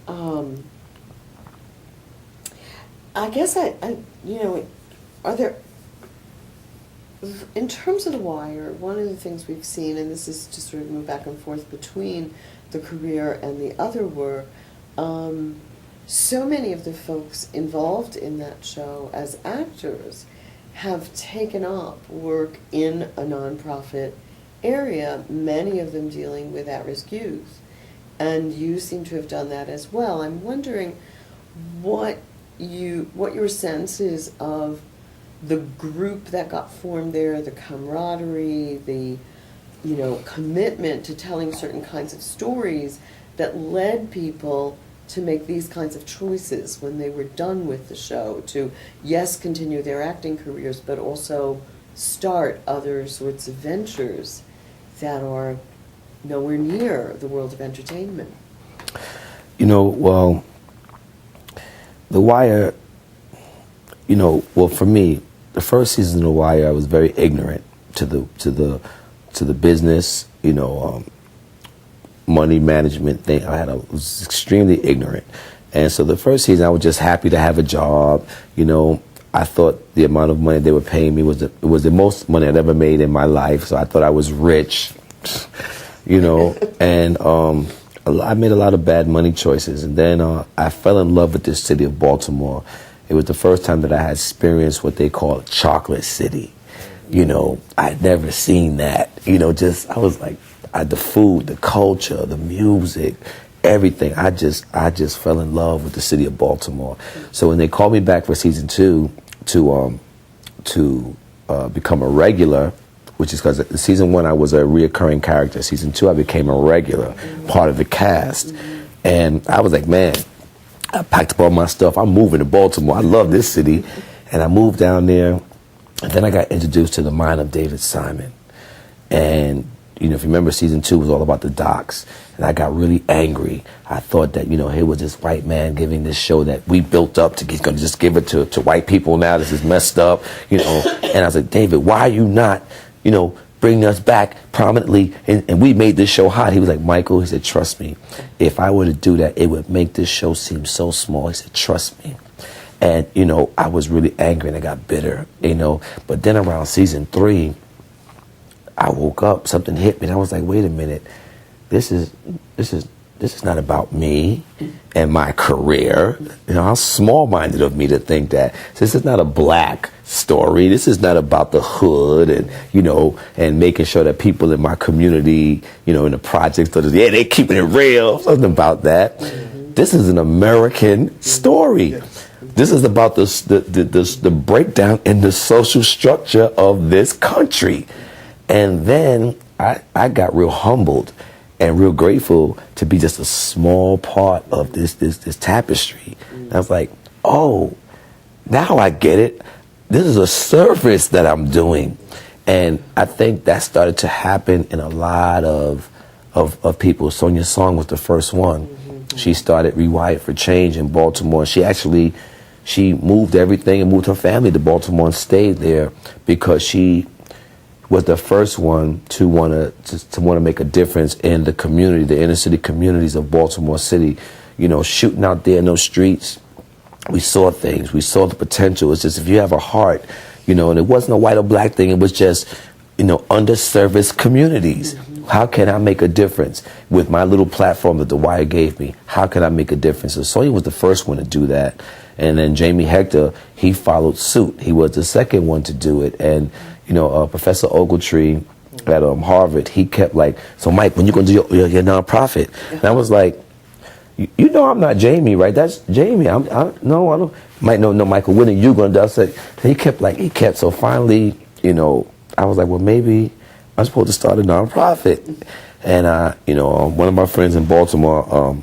Um, I guess are there, in terms of The Wire, one of the things we've seen, and this is to sort of move back and forth between the career and the other work, so many of the folks involved in that show as actors have taken up work in a nonprofit area, many of them dealing with at-risk youth. And you seem to have done that as well. I'm wondering what your sense is of the group that got formed there, the camaraderie, the commitment to telling certain kinds of stories that led people to make these kinds of choices when they were done with the show, to, yes, continue their acting careers, but also start other sorts of ventures that are nowhere near the world of entertainment. Well, The Wire, well, for me, the first season of The Wire, I was very ignorant to the business, money management thing. I was extremely ignorant. And so the first season, I was just happy to have a job. I thought the amount of money they were paying me was the most money I'd ever made in my life. So I thought I was rich, and I made a lot of bad money choices. And then I fell in love with the city of Baltimore. It was the first time that I had experienced what they call Chocolate City. I'd never seen that. I was like, the food, the culture, the music, everything. I just fell in love with the city of Baltimore. So when they called me back for season 2 to become a regular, which is because season 1 I was a reoccurring character. Season 2 I became a regular, part of the cast. And I was like, man, I packed up all my stuff. I'm moving to Baltimore. I love this city. And I moved down there. And then I got introduced to the mind of David Simon. And if you remember, season 2 was all about the docks. And I got really angry. I thought that, here was this white man giving this show that we built up he's going to just give it to white people now. This is messed up, And I was like, David, why are you not, bringing us back prominently? And we made this show hot. He was like, Michael, he said, trust me. If I were to do that, it would make this show seem so small. He said, trust me. And, I was really angry and I got bitter, But then around season 3, I woke up, something hit me, and I was like, wait a minute, this is not about me and my career. How small-minded of me to think that. This is not a black story. This is not about the hood and, and making sure that people in my community, in the projects, they're keeping it real. Something about that. This is an American story. This is about the breakdown in the social structure of this country. And then I got real humbled and real grateful to be just a small part of this tapestry. And I was like, oh, now I get it. This is a service that I'm doing. And I think that started to happen in a lot of people. Sonia Song was the first one. She started Rewiring for Change in Baltimore. She moved everything and moved her family to Baltimore and stayed there because she was the first one to want to make a difference in the community, the inner city communities of Baltimore City. Shooting out there in those streets, we saw things. We saw the potential. It's just if you have a heart, and it wasn't a white or black thing. It was just, underserviced communities. How can I make a difference with my little platform that The Wire gave me? How can I make a difference? So Sonia was the first one to do that. And then Jamie Hector, he followed suit. He was the second one to do it. And, Professor Ogletree at Harvard, he kept like, so Mike, when you going to do your nonprofit? And I was like, I'm not Jamie, right? That's Jamie. I don't. Mike, no, Michael, when are you going to do it? He kept. So finally, I was like, well, maybe I'm supposed to start a nonprofit. And, one of my friends in Baltimore,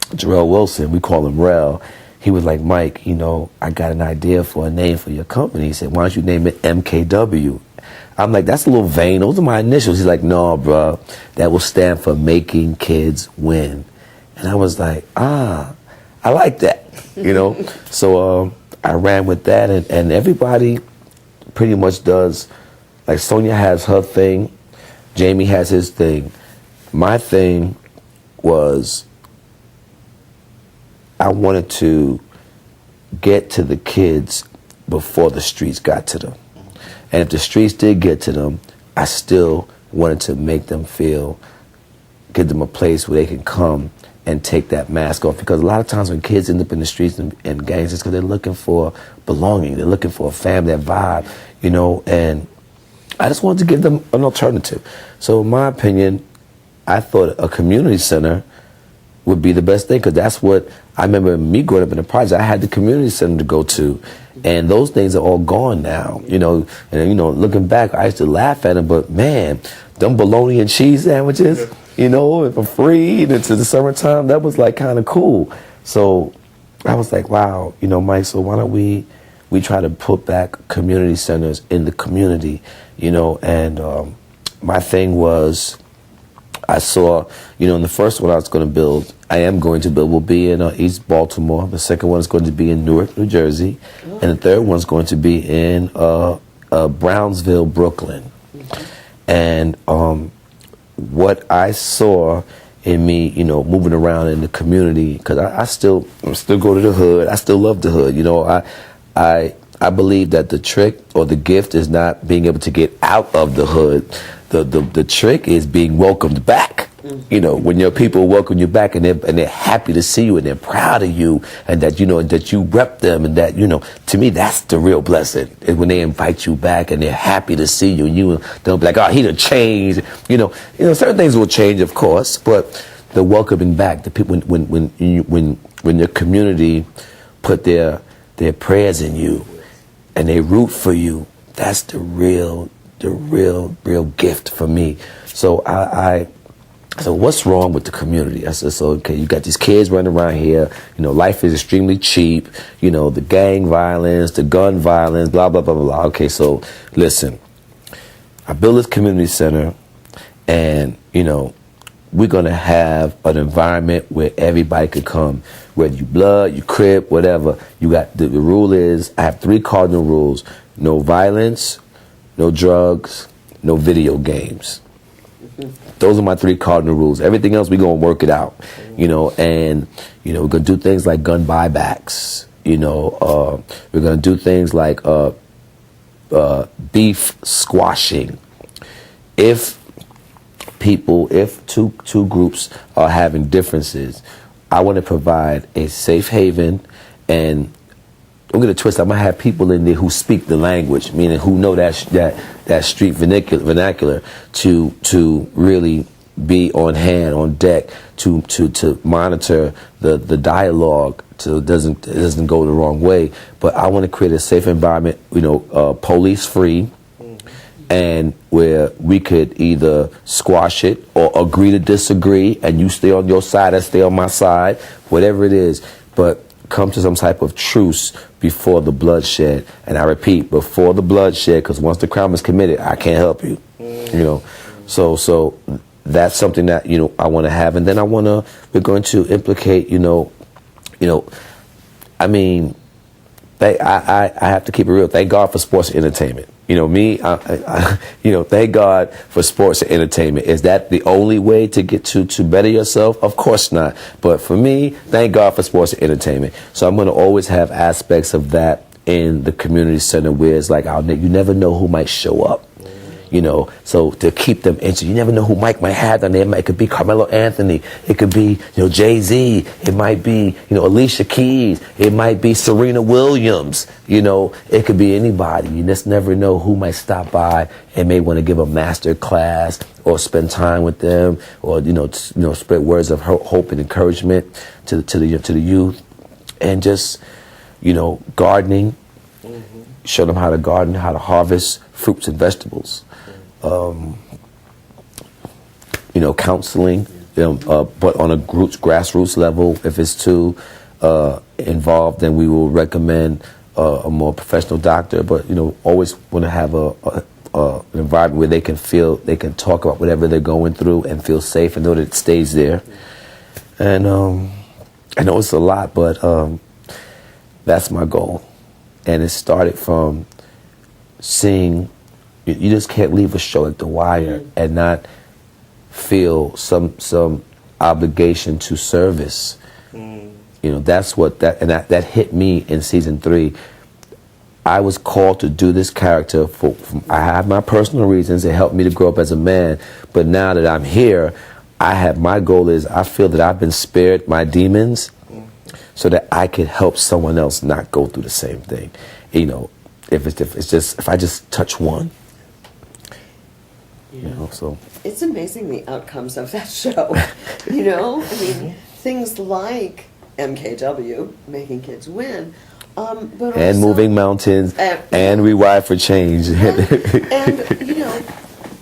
Jarrell Wilson, we call him Rel, he was like, Mike, I got an idea for a name for your company. He said, why don't you name it MKW? I'm like, that's a little vain. Those are my initials. He's like, no, bro, that will stand for Making Kids Win. And I was like, I like that, So I ran with that, and everybody pretty much does. Like Sonia has her thing, Jamie has his thing. My thing was I wanted to get to the kids before the streets got to them. And if the streets did get to them, I still wanted to make them feel, give them a place where they can come and take that mask off. Because a lot of times when kids end up in the streets and gangs, it's because they're looking for belonging. They're looking for a family, that vibe, you know, and I just wanted to give them an alternative. So in my opinion, I thought a community center would be the best thing, because that's what I remember me growing up in the project. I had the community center to go to, and those things are all gone now, you know. And, you know, looking back, I used to laugh at them, but man, them bologna and cheese sandwiches, you know, for free into the summertime, that was like kind of cool. So I was like, wow, you know, Mike, so why don't we try to put back community centers in the community, you know. And my thing was, I saw, you know, in the first one I was going to build, will be in East Baltimore. The second one is going to be in Newark, New Jersey. And the third one is going to be in Brownsville, Brooklyn. And what I saw in me, you know, moving around in the community, because I still go to the hood. I still love the hood. You know, I believe that the trick or the gift is not being able to get out of the hood. The trick is being welcomed back. You know, when your people welcome you back and they're happy to see you and they're proud of you, and that, you know, that you rep them, and that, you know, to me, that's the real blessing, is when they invite you back and they're happy to see you, and you don't be like, oh, he done changed. You know, certain things will change, of course, but the welcoming back, the people, when your community put their prayers in you and they root for you, that's the real gift for me. So So what's wrong with the community? I said, so, okay, you got these kids running around here, you know, life is extremely cheap, you know, the gang violence, the gun violence, blah, blah, blah, blah, blah. Okay, so listen, I built this community center, and, you know, we're going to have an environment where everybody could come, whether you blood, you crip, whatever. You got, the rule is, I have 3 cardinal rules: no violence, no drugs, no video games. Those are my 3 cardinal rules. Everything else, we're going to work it out, you know. And, you know, we're going to do things like gun buybacks, you know. We're going to do things like beef squashing. If two groups are having differences, I want to provide a safe haven. And I'm going to twist. I'm going to have people in there who speak the language, meaning who know that street vernacular, to really be on hand, on deck, to monitor the dialogue, so it doesn't go the wrong way. But I want to create a safe environment, you know, police free, and where we could either squash it or agree to disagree, and you stay on your side, I stay on my side, whatever it is. But come to some type of truce before the bloodshed. And I repeat, before the bloodshed, because once the crime is committed, I can't help you. You know, so that's something that, you know, I want to have. And then we're going to implicate, you know, I mean, I have to keep it real. Thank God for sports and entertainment. You know, you know, thank God for sports and entertainment. Is that the only way to get to better yourself? Of course not. But for me, thank God for sports and entertainment. So I'm going to always have aspects of that in the community center, where it's like, you never know who might show up. You know, so to keep them interested, you never know who Mike might have down there. It could be Carmelo Anthony. It could be, you know, Jay-Z. It might be, you know, Alicia Keys. It might be Serena Williams. You know, it could be anybody. You just never know who might stop by and may want to give a master class or spend time with them, or, you know, spread words of hope and encouragement to the youth, and just, you know, gardening. Show them how to garden, how to harvest fruits and vegetables. You know, counseling, but on a grassroots level. If it's too involved, then we will recommend a more professional doctor. But, you know, always want to have an environment where they can talk about whatever they're going through and feel safe and know that it stays there. And I know it's a lot, but that's my goal. And it started from seeing. You just can't leave a show like The Wire and not feel some obligation to service. You know, that's what that hit me in season 3. I was called to do this character I have my personal reasons. It helped me to grow up as a man. But now that I'm here, my goal is I feel that I've been spared my demons so that I could help someone else not go through the same thing. You know, if I just touch one. Yeah. You know, so it's amazing the outcomes of that show. You know, I mean, things like MKW, making kids win, but and also, moving mountains and Rewire for Change, and you know,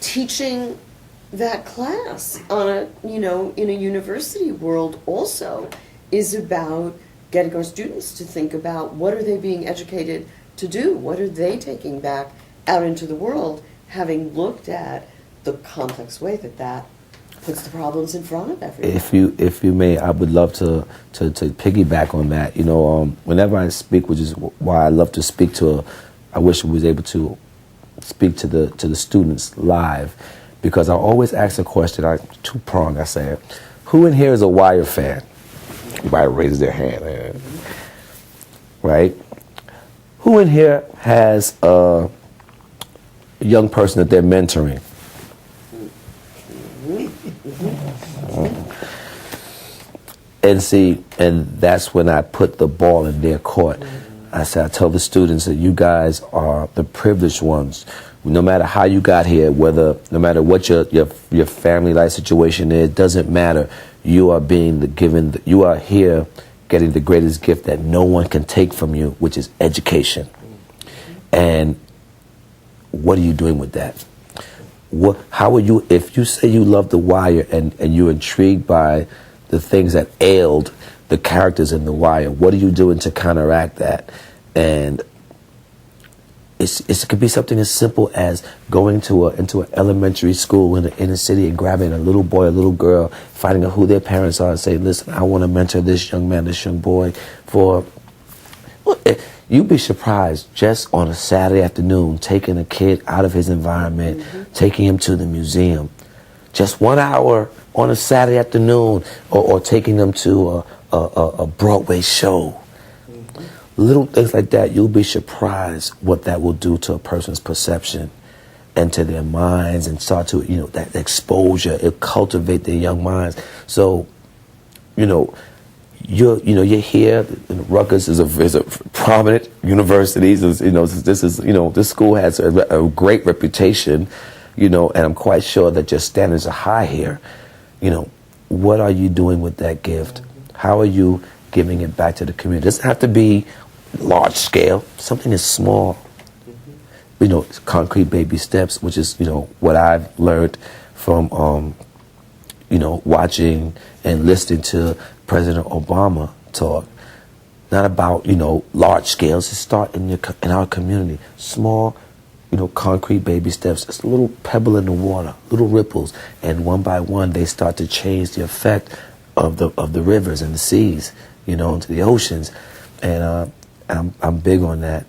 teaching that class on a in a university world also is about getting our students to think about what are they being educated to do, what are they taking back out into the world, having looked at the complex way that puts the problems in front of everyone. If you may, I would love to piggyback on that. You know, whenever I speak, which is why I love to speak I wish I was able to speak to the students live, because I always ask a question. Two-pronged. I say, who in here is a Wire fan? Everybody raises their hand. Right? Who in here has a young person that they're mentoring? And that's when I put the ball in their court. I tell the students that you guys are the privileged ones. No matter how you got here, no matter what your family life situation is, doesn't matter. You are you are here getting the greatest gift that no one can take from you, which is education. And what are you doing with that? How are you, if you say you love The Wire and you're intrigued by the things that ailed the characters in The Wire, what are you doing to counteract that? And it could be something as simple as going into an elementary school in the inner city and grabbing a little boy, a little girl, finding out who their parents are and saying, listen, I want to mentor this young man, this young boy you'd be surprised, just on a Saturday afternoon, taking a kid out of his environment, taking him to the museum. Just 1 hour on a Saturday afternoon, or taking them to a Broadway show. Little things like that, you'll be surprised what that will do to a person's perception and to their minds, and start to, that exposure, it'll cultivate their young minds. So, you're here. Rutgers is a prominent university. This school has a great reputation, and I'm quite sure that your standards are high here. What are you doing with that gift? How are you giving it back to the community? It doesn't have to be large scale. Something is small. Concrete baby steps, which is what I've learned from watching and listening to President Obama talk. Not about large scales. Just start in our community. Small, concrete baby steps. It's a little pebble in the water, little ripples, and one by one they start to change the effect of the rivers and the seas, into the oceans. And I'm big on that.